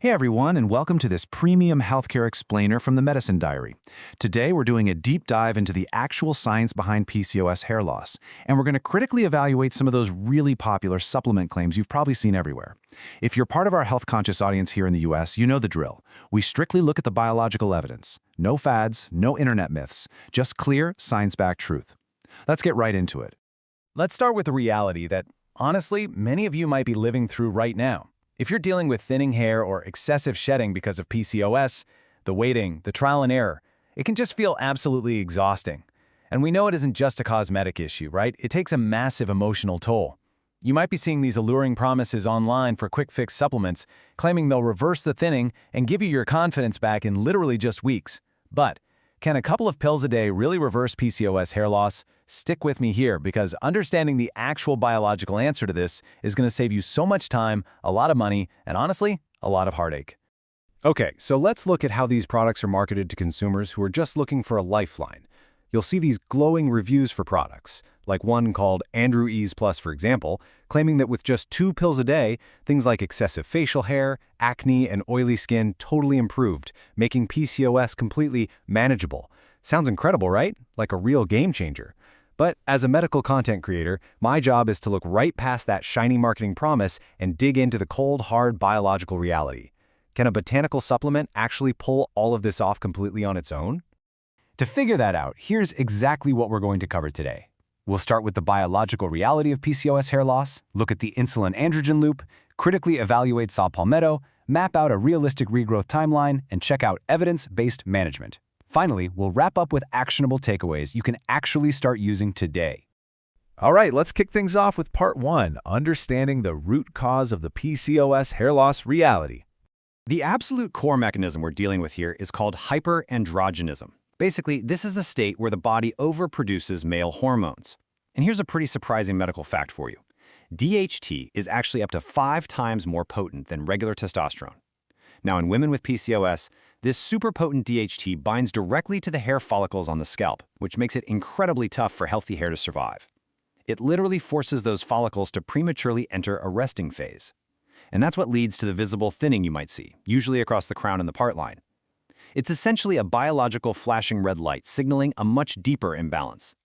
Hey everyone, and welcome to this premium healthcare explainer from the Medicine Diary. Today we're doing a deep dive into the actual science behind PCOS hair loss, and we're going to critically evaluate some of those really popular supplement claims you've probably seen everywhere. If you're part of our health-conscious audience here in the US, you know the drill. We strictly look at the biological evidence. No fads, no internet myths, just clear, science-backed truth. Let's get right into it. Let's start with the reality that, honestly, many of you might be living through right now. If you're dealing with thinning hair or excessive shedding because of PCOS, the waiting, the trial and error, it can just feel absolutely exhausting. And we know it isn't just a cosmetic issue, right? It takes a massive emotional toll. You might be seeing these alluring promises online for quick-fix supplements, claiming they'll reverse the thinning and give you your confidence back in literally just weeks. But can a couple of pills a day really reverse PCOS hair loss? Stick with me here, because understanding the actual biological answer to this is going to save you so much time, a lot of money, and honestly, a lot of heartache. Okay, so let's look at how these products are marketed to consumers who are just looking for a lifeline. You'll see these glowing reviews for products, like one called AndroEase Plus, for example, claiming that with just 2 pills a day, things like excessive facial hair, acne, and oily skin totally improved, making PCOS completely manageable. Sounds incredible, right? Like a real game changer. But as a medical content creator, my job is to look right past that shiny marketing promise and dig into the cold, hard biological reality. Can a botanical supplement actually pull all of this off completely on its own? To figure that out, here's exactly what we're going to cover today. We'll start with the biological reality of PCOS hair loss, look at the insulin-androgen loop, critically evaluate saw palmetto, map out a realistic regrowth timeline, and check out evidence-based management. Finally, we'll wrap up with actionable takeaways you can actually start using today. All right, let's kick things off with part 1, understanding the root cause of the PCOS hair loss reality. The absolute core mechanism we're dealing with here is called hyperandrogenism. Basically, this is a state where the body overproduces male hormones. And here's a pretty surprising medical fact for you. DHT is actually up to 5 times more potent than regular testosterone. Now, in women with PCOS, this super potent DHT binds directly to the hair follicles on the scalp, which makes it incredibly tough for healthy hair to survive. It literally forces those follicles to prematurely enter a resting phase. And that's what leads to the visible thinning you might see, usually across the crown and the part line. It's essentially a biological flashing red light signaling a much deeper imbalance.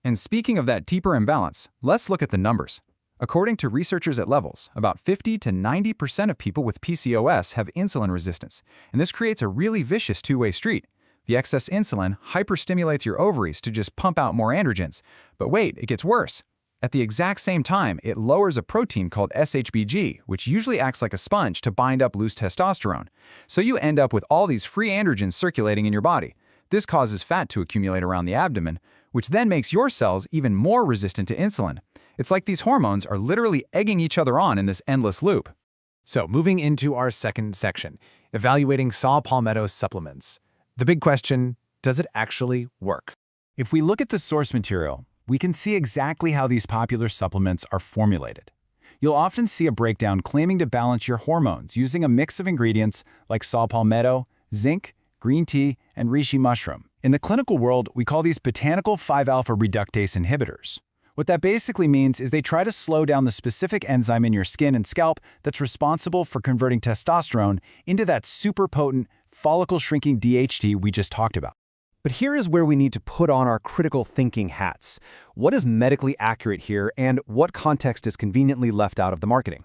And speaking of that deeper imbalance, let's look at the numbers. According to researchers at Levels, about 50 to 90% of people with PCOS have insulin resistance, and this creates a really vicious two-way street. The excess insulin hyperstimulates your ovaries to just pump out more androgens. But wait, it gets worse. At the exact same time, it lowers a protein called SHBG, which usually acts like a sponge to bind up loose testosterone. So you end up with all these free androgens circulating in your body. This causes fat to accumulate around the abdomen, which then makes your cells even more resistant to insulin. It's like these hormones are literally egging each other on in this endless loop. So moving into our second section, evaluating saw palmetto supplements. The big question, does it actually work? If we look at the source material, we can see exactly how these popular supplements are formulated. You'll often see a breakdown claiming to balance your hormones using a mix of ingredients like saw palmetto, zinc, green tea, and reishi mushroom. In the clinical world, we call these botanical 5-alpha reductase inhibitors. What that basically means is they try to slow down the specific enzyme in your skin and scalp that's responsible for converting testosterone into that super potent follicle-shrinking DHT we just talked about. But here is where we need to put on our critical thinking hats. What is medically accurate here, and what context is conveniently left out of the marketing?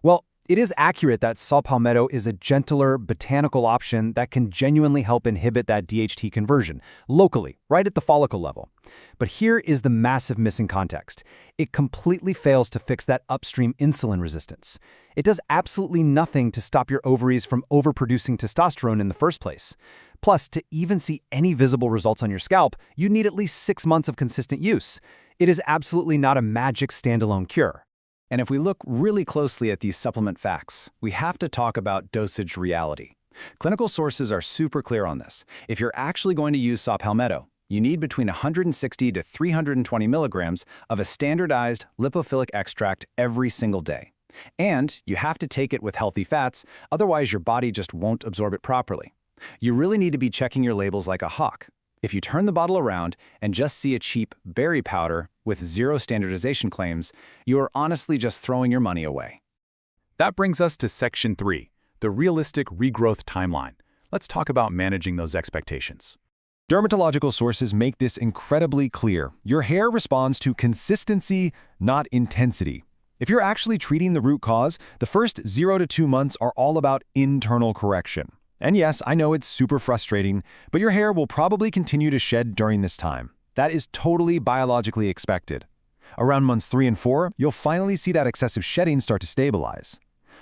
Well, it is accurate that saw palmetto is a gentler, botanical option that can genuinely help inhibit that DHT conversion, locally, right at the follicle level. But here is the massive missing context. It completely fails to fix that upstream insulin resistance. It does absolutely nothing to stop your ovaries from overproducing testosterone in the first place. Plus, to even see any visible results on your scalp, you need at least 6 months of consistent use. It is absolutely not a magic standalone cure. And if we look really closely at these supplement facts, we have to talk about dosage reality. Clinical sources are super clear on this. If you're actually going to use saw palmetto, you need between 160 to 320 milligrams of a standardized lipophilic extract every single day. And you have to take it with healthy fats, otherwise your body just won't absorb it properly. You really need to be checking your labels like a hawk. If you turn the bottle around and just see a cheap berry powder with 0 standardization claims, you are honestly just throwing your money away. That brings us to Section 3, the realistic regrowth timeline. Let's talk about managing those expectations. Dermatological sources make this incredibly clear. Your hair responds to consistency, not intensity. If you're actually treating the root cause, the first 0 to 2 months are all about internal correction. And yes, I know it's super frustrating, but your hair will probably continue to shed during this time. That is totally biologically expected. Around months 3 and 4, you'll finally see that excessive shedding start to stabilize.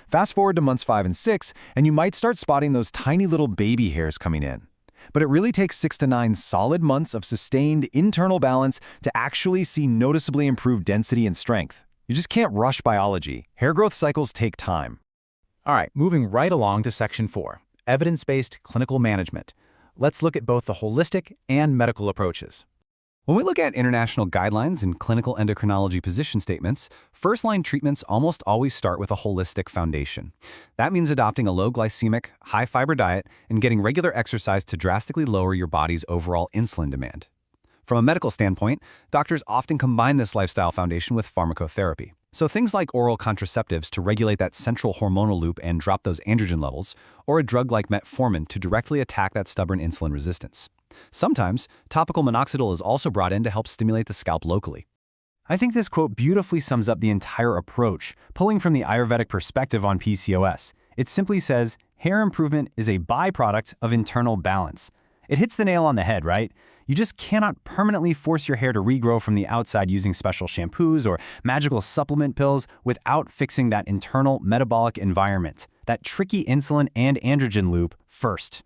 Fast forward to months 5 and 6, and you might start spotting those tiny little baby hairs coming in. But it really takes 6 to 9 solid months of sustained internal balance to actually see noticeably improved density and strength. You just can't rush biology. Hair growth cycles take time. All right, moving right along to Section 4, evidence-based clinical management. Let's look at both the holistic and medical approaches. When we look at international guidelines and clinical endocrinology position statements, first-line treatments almost always start with a holistic foundation. That means adopting a low-glycemic, high-fiber diet and getting regular exercise to drastically lower your body's overall insulin demand. From a medical standpoint, doctors often combine this lifestyle foundation with pharmacotherapy. So things like oral contraceptives to regulate that central hormonal loop and drop those androgen levels, or a drug like metformin to directly attack that stubborn insulin resistance. Sometimes, topical minoxidil is also brought in to help stimulate the scalp locally. I think this quote beautifully sums up the entire approach, pulling from the Ayurvedic perspective on PCOS. It simply says, hair improvement is a byproduct of internal balance. It hits the nail on the head, right? You just cannot permanently force your hair to regrow from the outside using special shampoos or magical supplement pills without fixing that internal metabolic environment, that tricky insulin and androgen loop first.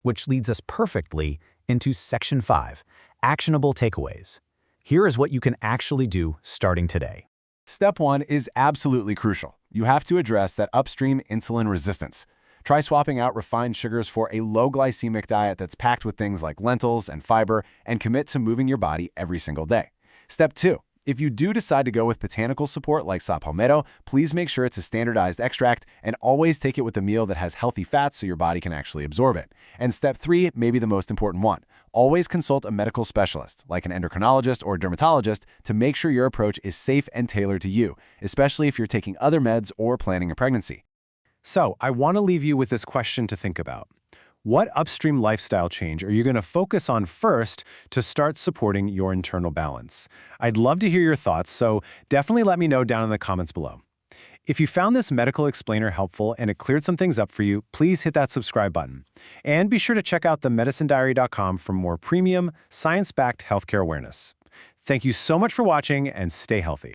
Which leads us perfectly into Section 5, actionable takeaways. Here is what you can actually do starting today. Step 1 is absolutely crucial. You have to address that upstream insulin resistance. Try swapping out refined sugars for a low glycemic diet that's packed with things like lentils and fiber, and commit to moving your body every single day. Step 2. If you do decide to go with botanical support like saw palmetto, please make sure it's a standardized extract and always take it with a meal that has healthy fats so your body can actually absorb it. And step 3 may be the most important one. Always consult a medical specialist, like an endocrinologist or dermatologist, to make sure your approach is safe and tailored to you, especially if you're taking other meds or planning a pregnancy. So, I want to leave you with this question to think about. What upstream lifestyle change are you going to focus on first to start supporting your internal balance? I'd love to hear your thoughts, so definitely let me know down in the comments below. If you found this medical explainer helpful and it cleared some things up for you, please hit that subscribe button. And be sure to check out themedicinediary.com for more premium, science-backed healthcare awareness. Thank you so much for watching and stay healthy.